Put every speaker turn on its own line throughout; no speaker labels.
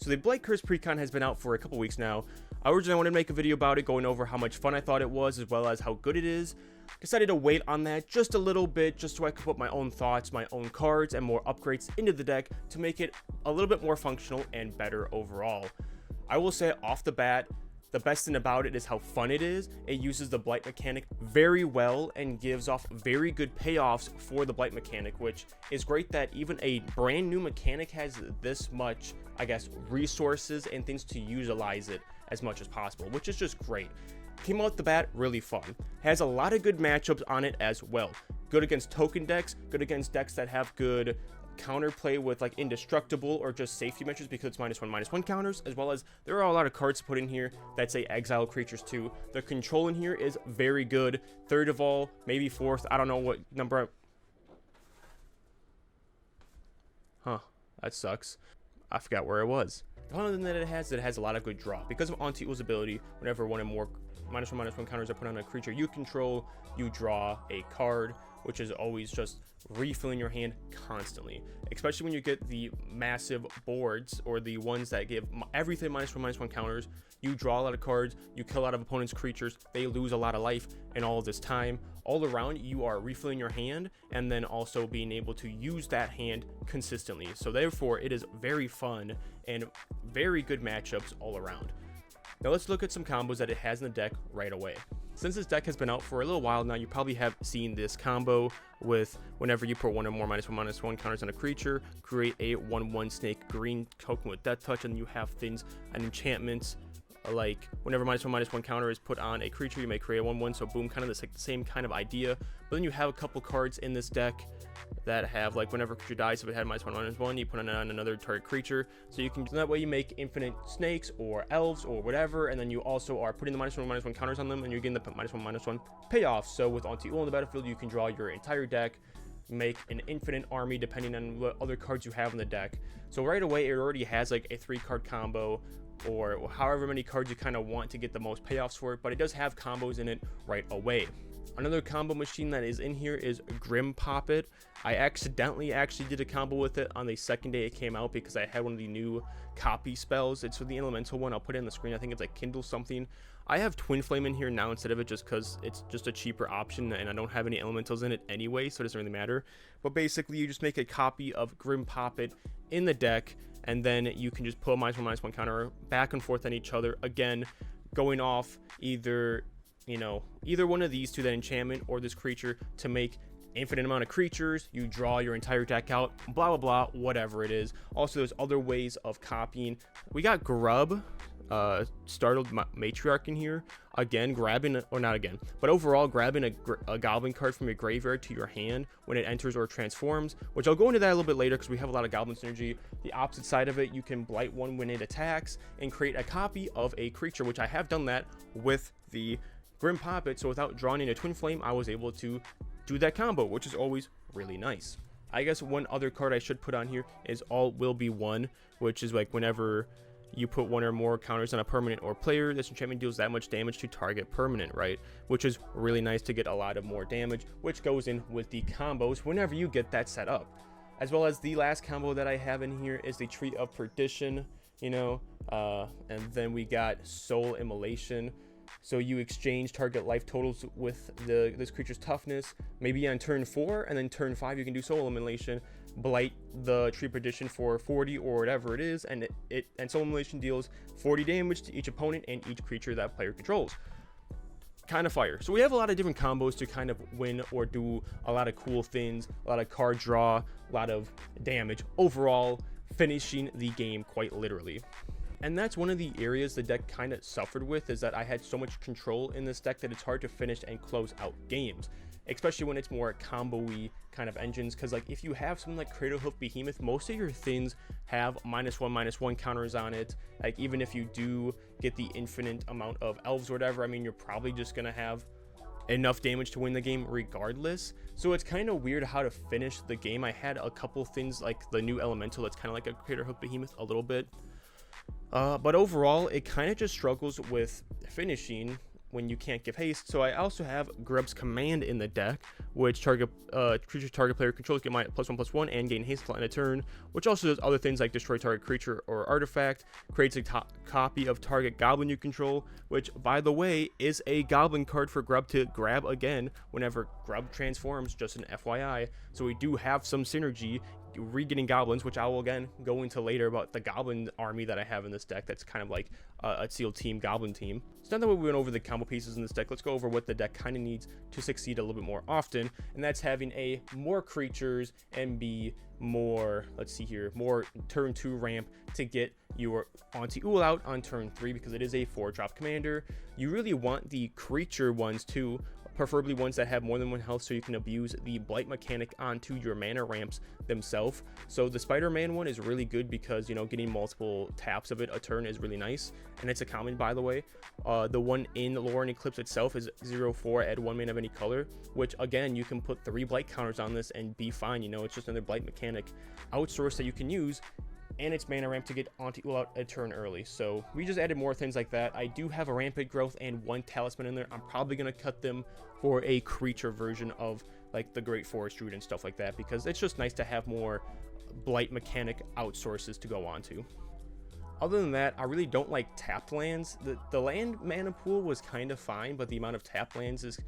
So the Blight Curse Precon has been out for a couple weeks now. I originally wanted to make a video about it, going over how much fun I thought it was, as well as how good it is. Decided to wait on that just a little bit, just so I could put my own thoughts, my own cards, and more upgrades into the deck to make it a little bit more functional and better overall. I will say off the bat, the best thing about it is how fun it is. It uses the Blight mechanic very well and gives off very good payoffs for the Blight mechanic, which is great that even a brand new mechanic has this much, I guess, resources and things to utilize it as much as possible, which is just great. Came out the bat really fun. Has a lot of good matchups on it as well. Good against token decks, good against decks that have good counterplay with like indestructible or just safety measures because it's -1/-1 counters, as well as there are a lot of cards to put in here that say exile creatures too. The control in here is very good. Third of all, maybe fourth. I don't know what number. That sucks. I forgot where it was. The other thing that it has a lot of good draw because of Aunti Ool's ability. Whenever one or more -1/-1 counters are put on a creature you control, you draw a card, which is always just refilling your hand constantly, especially when you get the massive boards or the ones that give everything -1/-1 counters. You draw a lot of cards, you kill a lot of opponents' creatures, they lose a lot of life, and all of this time all around you are refilling your hand and then also being able to use that hand consistently. So therefore it is very fun and very good matchups all around. Now let's look at some combos that it has in the deck right away. Since this deck has been out for a little while now, you probably have seen this combo with whenever you put one or more -1/-1 counters on a creature, create a 1/1 snake green token with death touch, and you have things and enchantments like whenever -1/-1 counter is put on a creature, you may create a 1/1, so boom, kind of the same kind of idea. But then you have a couple cards in this deck that have like whenever a creature dies, if it had -1/-1, you put it on another target creature, so you can, that way you make infinite snakes or elves or whatever, and then you also are putting the -1/-1 counters on them and you're getting the -1/-1 payoff. So with Aunti Ool on the battlefield, you can draw your entire deck, make an infinite army depending on what other cards you have in the deck. So right away it already has like a 3-card combo or however many cards you kind of want to get the most payoffs for it, but it does have combos in it right away. Another combo machine that is in here is Grim Poppet. I accidentally actually did a combo with it on the second day it came out because I had one of the new copy spells. It's for the elemental one. I'll put it on the screen. I think it's like Kindle something. I have Twin Flame in here now instead of it just because it's just a cheaper option and I don't have any elementals in it anyway, so it doesn't really matter. But basically you just make a copy of Grim Poppet in the deck and then you can just put a -1/-1 counter back and forth on each other, again going off either one of these two, that enchantment or this creature, to make infinite amount of creatures. You draw your entire deck out, blah blah blah, whatever it is. Also there's other ways of copying. We got Grub, Startled Matriarch in here, again grabbing, or not again, but overall grabbing a Goblin card from your graveyard to your hand when it enters or transforms, which I'll go into that a little bit later because we have a lot of Goblin synergy. The opposite side of it, you can blight one when it attacks and create a copy of a creature, which I have done that with the Grim Poppet. So without drawing in a Twin Flame, I was able to do that combo, which is always really nice. I guess one other card I should put on here is All Will Be One, which is like whenever you put one or more counters on a permanent or player, this enchantment deals that much damage to target permanent, right? Which is really nice to get a lot of more damage, which goes in with the combos whenever you get that set up. As well as the last combo that I have in here is the Tree of Perdition, and then we got Soul Immolation. So you exchange target life totals with this creature's toughness, maybe on turn 4, and then turn 5 you can do Soul Immolation, blight the Tree of Perdition for 40 or whatever it is, and Soul Immolation deals 40 damage to each opponent and each creature that player controls. Kind of fire. So we have a lot of different combos to kind of win or do a lot of cool things, a lot of card draw, a lot of damage, overall finishing the game quite literally. And that's one of the areas the deck kind of suffered with, is that I had so much control in this deck that it's hard to finish and close out games, especially when it's more combo-y kind of engines. Because like if you have something like Cradlehoof Behemoth, most of your things have -1/-1 counters on it. Like even if you do get the infinite amount of elves or whatever, I mean, you're probably just gonna have enough damage to win the game regardless. So it's kind of weird how to finish the game. I had a couple things like the new elemental that's kind of like a Cradlehoof Behemoth a little bit. But overall, it kind of just struggles with finishing when you can't give haste. So I also have Grub's Command in the deck, which target creature target player controls get +1/+1 and gain haste until end of turn, which also does other things like destroy target creature or artifact, creates a copy of target goblin you control, which by the way is a goblin card for Grub to grab again whenever Grub transforms, just an FYI. So we do have some synergy re-getting goblins, which I will again go into later about the goblin army that I have in this deck. That's kind of like a seal team, goblin team. So now that we went over the combo pieces in this deck, let's go over what the deck kind of needs to succeed a little bit more often, and that's having a more creatures and be more, let's see here, more turn 2 ramp to get your Aunti Ool out on turn 3, because it is a 4-drop commander. You really want the creature ones too, preferably ones that have more than 1 health, so you can abuse the blight mechanic onto your mana ramps themselves. So the Spider-Man one is really good because, you know, getting multiple taps of it a turn is really nice, and it's a common, by the way. The one in Lore and Eclipse itself is 0/4, add 1 mana of any color, which again, you can put 3 blight counters on this and be fine. You know, it's just another blight mechanic outsource that you can use, and it's mana ramp to get Aunti Ool out a turn early. So we just added more things like that. I do have a rampant growth and 1 talisman in there. I'm probably going to cut them for a creature version of like the Great Forest Druid and stuff like that, because it's just nice to have more blight mechanic outsources to go on to. Other than that, I really don't like tapped lands. The land mana pool was kind of fine, but the amount of tapped lands is,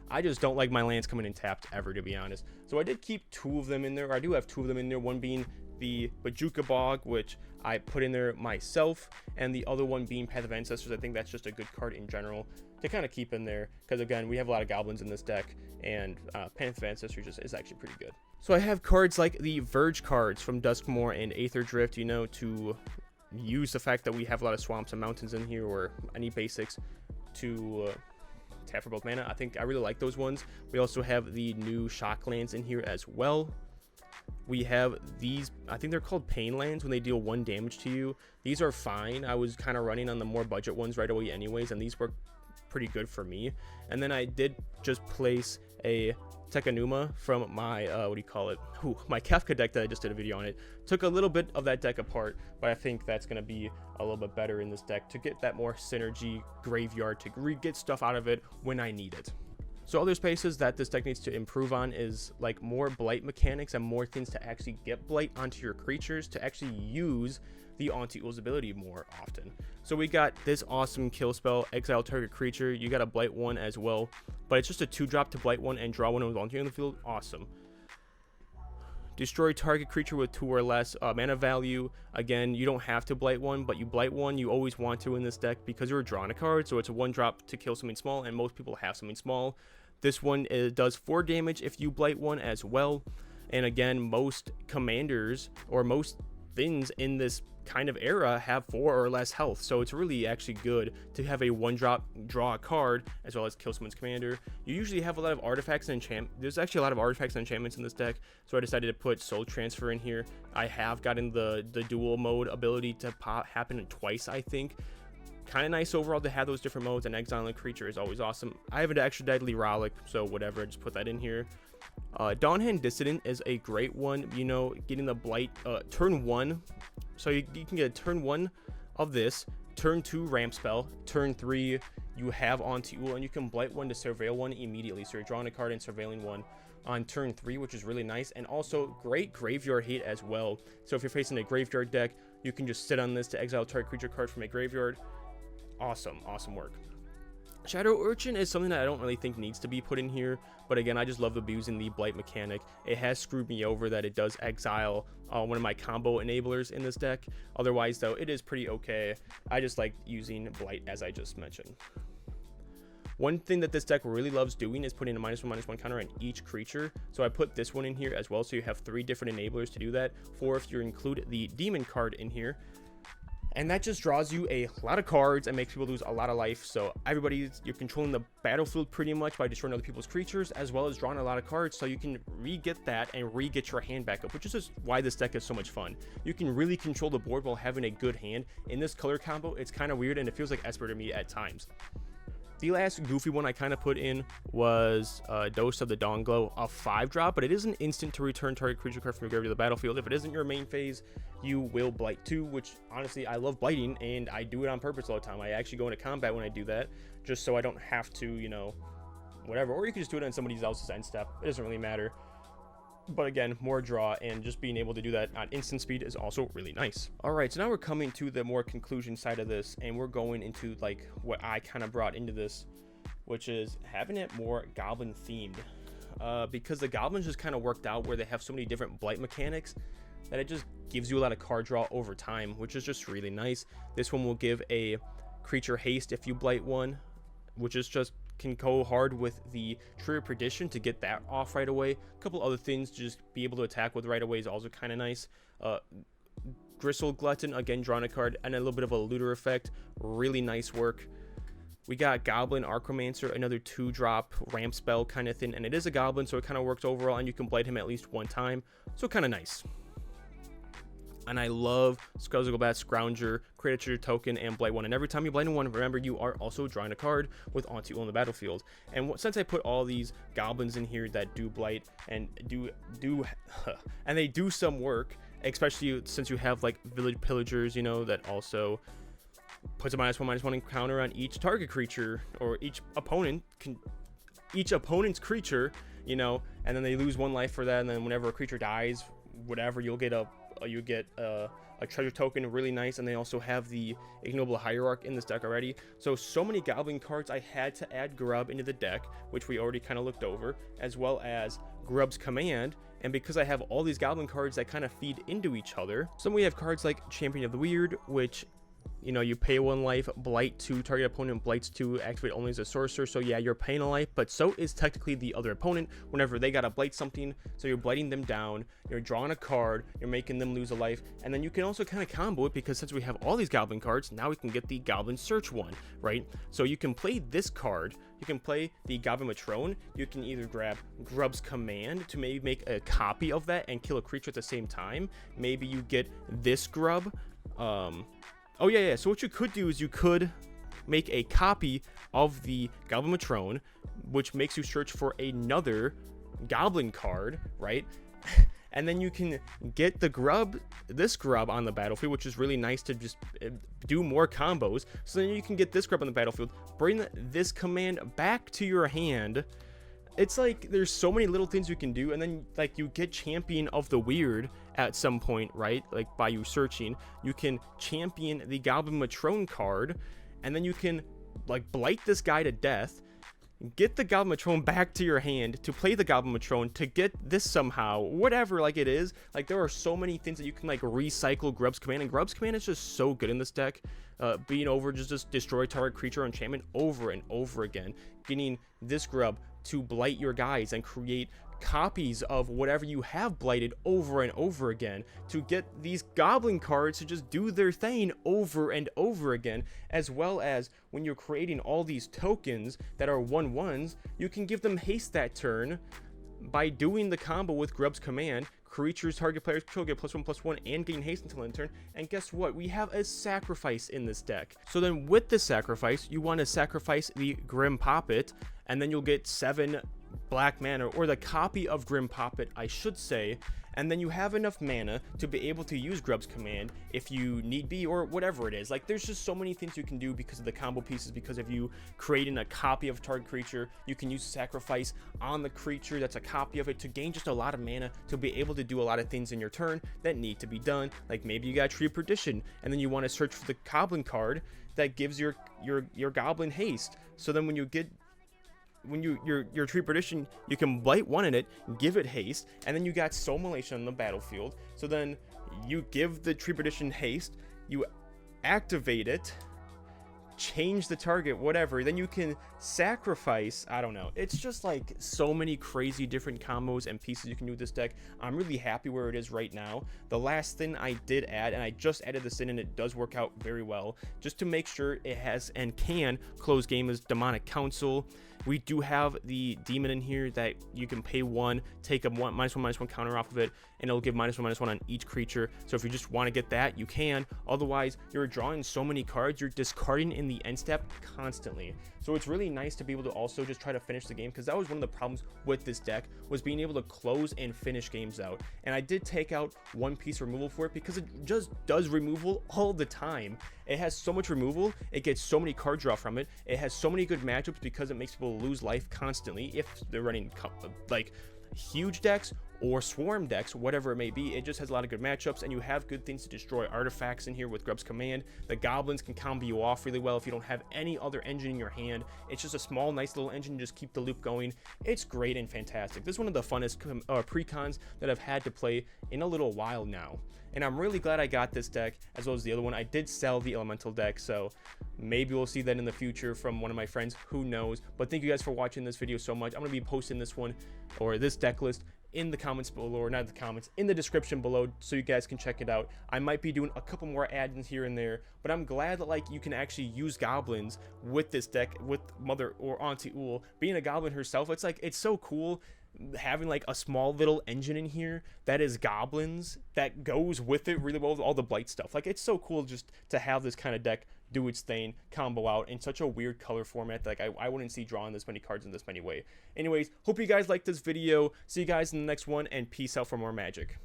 I just don't like my lands coming in tapped ever, to be honest. So I did keep 2 of them in there. I do have 2 of them in there, one being the Bajuka Bog, which I put in there myself, and the other one being Path of Ancestors. I think that's just a good card in general to kind of keep in there, because again, we have a lot of goblins in this deck, and Path of Ancestors is actually pretty good. So I have cards like the Verge cards from Duskmoor and Aether Drift, you know, to use the fact that we have a lot of swamps and mountains in here, or any basics to tap for both mana. I think I really like those ones. We also have the new Shocklands in here as well. We have these, I think they're called Pain Lands, when they deal 1 damage to you. These are fine. I was kind of running on the more budget ones right away anyways, and these work pretty good for me. And then I did just place a Tekanuma from my, my Kefka deck that I just did a video on it. Took a little bit of that deck apart, but I think that's going to be a little bit better in this deck to get that more synergy graveyard, to get stuff out of it when I need it. So other spaces that this deck needs to improve on is like more blight mechanics and more things to actually get blight onto your creatures to actually use the Aunti Ool's ability more often. So we got this awesome kill spell, exile target creature. You got a blight 1 as well, but it's just a 2-drop to blight 1 and draw 1 with Aunti on the field. Awesome. Destroy target creature with 2 or less mana value. Again, you don't have to blight 1, but you blight 1, you always want to in this deck because you're drawing a card, so it's a 1-drop to kill something small, and most people have something small. This one does 4 damage if you blight 1 as well. And again, most commanders or most things in this kind of era have 4 or less health, so it's really actually good to have a 1-drop draw a card as well as kill someone's commander. You usually have a lot of artifacts and there's actually a lot of artifacts and enchantments in this deck, so I decided to put Soul Transfer in here. I have gotten the dual mode ability to happen twice, I think. Kind of nice overall to have those different modes, and exiling a creature is always awesome. I have an extra deadly Relic, so whatever, just put that in here. Dawnhand Dissident is a great one, you know, getting the blight turn 1, so you can get a turn 1 of this, turn 2 ramp spell, turn 3 you have Aunti Ool, and you can blight 1 to surveil 1 immediately, so you're drawing a card and surveilling 1 on turn 3, which is really nice, and also great graveyard hate as well. So if you're facing a graveyard deck, you can just sit on this to exile target creature card from a graveyard. Awesome work. Shadow Urchin is something that I don't really think needs to be put in here, but again, I just love abusing the blight mechanic. It has screwed me over that it does exile one of my combo enablers in this deck. Otherwise though, it is pretty okay. I just like using blight, as I just mentioned. One thing that this deck really loves doing is putting a -1/-1 counter on each creature, so I put this one in here as well, so you have 3 different enablers to do that, 4 if you include the demon card in here. And that just draws you a lot of cards and makes people lose a lot of life. So you're controlling the battlefield pretty much by destroying other people's creatures, as well as drawing a lot of cards, so you can re-get that and re-get your hand back up, which is just why this deck is so much fun. You can really control the board while having a good hand. In this color combo, it's kind of weird, and it feels like Esper to me at times. The last goofy one I kind of put in was Dose of the Dawn Glow, a 5-drop, but it is an instant to return target creature card from your graveyard to the battlefield. If it isn't your main phase, you will Blight 2, which honestly I love blighting, and I do it on purpose all the time. I actually go into combat when I do that, just so I don't have to, you know, whatever. Or you can just do it on somebody else's end step. It doesn't really matter. But again, more draw, and just being able to do that at instant speed is also really nice. All right, so now we're coming to the more conclusion side of this, and we're going into like what I kind of brought into this, which is having it more Goblin themed. Because the Goblins just kind of worked out where they have so many different blight mechanics that it just gives you a lot of card draw over time, which is just really nice. This one will give a creature haste if you blight one, which is just can go hard with the Tree of Perdition to get that off right away. A couple other things, just be able to attack with right away is also kind of nice. Gristle Glutton, again drawing a card, and a little bit of a looter effect. Really nice work. We got Goblin Archromancer, another 2-drop ramp spell kind of thing, and it is a Goblin, so it kind of works overall, and you can blight him at least one time, so kind of nice. And I love Skullskullbat Scrounger, create a treasure token, and blight one. And every time you blight one, remember you are also drawing a card with Aunti Ool on the battlefield. And since I put all these goblins in here that do blight and and they do some work, especially since you have like village pillagers, you know, that also puts a -1/-1 counter on each target creature, or each opponent's creature, you know, and then they lose 1 life for that. And then whenever a creature dies, whatever, you'll get a treasure token, really nice. And they also have the Ignoble Hierarch in this deck already, so many Goblin cards. I had to add Grub into the deck, which we already kind of looked over, as well as Grub's Command. And because I have all these Goblin cards that kind of feed into each other, so we have cards like Champion of the Weird, which, you know, you pay 1 life, blight 2, target opponent blights 2, activate only as a sorcerer. So yeah, you're paying a life, but so is technically the other opponent whenever they gotta blight something. So you're blighting them down, you're drawing a card, you're making them lose a life. And then you can also kind of combo it, because since we have all these Goblin cards, now we can get the Goblin Search one, right? So you can play this card, you can play the Goblin Matrone, you can either grab Grub's Command to maybe make a copy of that and kill a creature at the same time. Maybe you get this Grub, oh yeah, so what you could do is you could make a copy of the Goblin Matrone, which makes you search for another Goblin card, right? And then you can get this Grub on the battlefield, which is really nice to just do more combos. So then you can get this Grub on the battlefield, bring this command back to your hand. It's like there's so many little things you can do. And then like you get Champion of the Weird at some point, right? Like by you searching, you can champion the Goblin Matrone card, and then you can like blight this guy to death, get the Goblin Matrone back to your hand to play the Goblin Matrone to get this somehow, whatever, like it is. Like there are so many things that you can like recycle Grub's Command, and Grub's Command is just so good in this deck. Being over just destroy target creature or enchantment over and over again, getting this Grub to blight your guys and create copies of whatever you have blighted over and over again, to get these Goblin cards to just do their thing over and over again. As well as when you're creating all these tokens that are 1/1s, you can give them haste that turn by doing the combo with Grub's Command. Creatures target players control get +1/+1 and gain haste until end turn. And guess what? We have a sacrifice in this deck. So then with the sacrifice, you want to sacrifice the Grim Poppet, and then you'll get 7 black mana, or the copy of Grim Poppet, I should say. And then you have enough mana to be able to use Grub's Command if you need be, or whatever it is. Like there's just so many things you can do because of the combo pieces. Because of you creating a copy of a target creature, you can use sacrifice on the creature that's a copy of it to gain just a lot of mana to be able to do a lot of things in your turn that need to be done. Like maybe you got Tree of Perdition, and then you want to search for the Goblin card that gives your Goblin haste. So then when you get your Tree of Perdition, you can blight one in it, give it haste, and then you got Sommolation on the battlefield. So then you give the Tree of Perdition haste, you activate it, change the target, whatever, then you can sacrifice. I don't know, it's just like so many crazy different combos and pieces you can do with this deck. I'm really happy where it is right now. The last thing I did add, and I just added this in, and it does work out very well, just to make sure it has and can close game, is Demonic Council. We do have the demon in here that you can pay 1, take a -1/-1 counter off of it, and it'll give -1/-1 on each creature. So if you just want to get that, you can. Otherwise, you're drawing so many cards, you're discarding in the end step constantly. So it's really nice to be able to also just try to finish the game, because that was one of the problems with this deck, was being able to close and finish games out. And I did take out 1 piece removal for it because it just does removal all the time. It has so much removal, it gets so many card draw from it, it has so many good matchups because it makes people lose life constantly if they're running like huge decks or swarm decks, whatever it may be. It just has a lot of good matchups, and you have good things to destroy artifacts in here with Grub's Command. The goblins can combo you off really well if you don't have any other engine in your hand. It's just a small, nice little engine, just keep the loop going. It's great and fantastic. This is one of the funnest precons that I've had to play in a little while now, and I'm really glad I got this deck as well as the other one. I did sell the elemental deck, so maybe we'll see that in the future from one of my friends, who knows. But thank you guys for watching this video so much. I'm going to be posting this one, or this deck list, in the comments below, or not the comments, in the description below, so you guys can check it out. I might be doing a couple more add-ins here and there, but I'm glad that like you can actually use goblins with this deck, with Mother or Aunti Ool being a goblin herself. It's like, it's so cool having like a small little engine in here that is goblins that goes with it really well with all the blight stuff. Like, it's so cool just to have this kind of deck do its thing, combo out in such a weird color format that like I wouldn't see drawing this many cards in this many way. Anyways, hope you guys liked this video. See you guys in the next one, and peace out for more magic.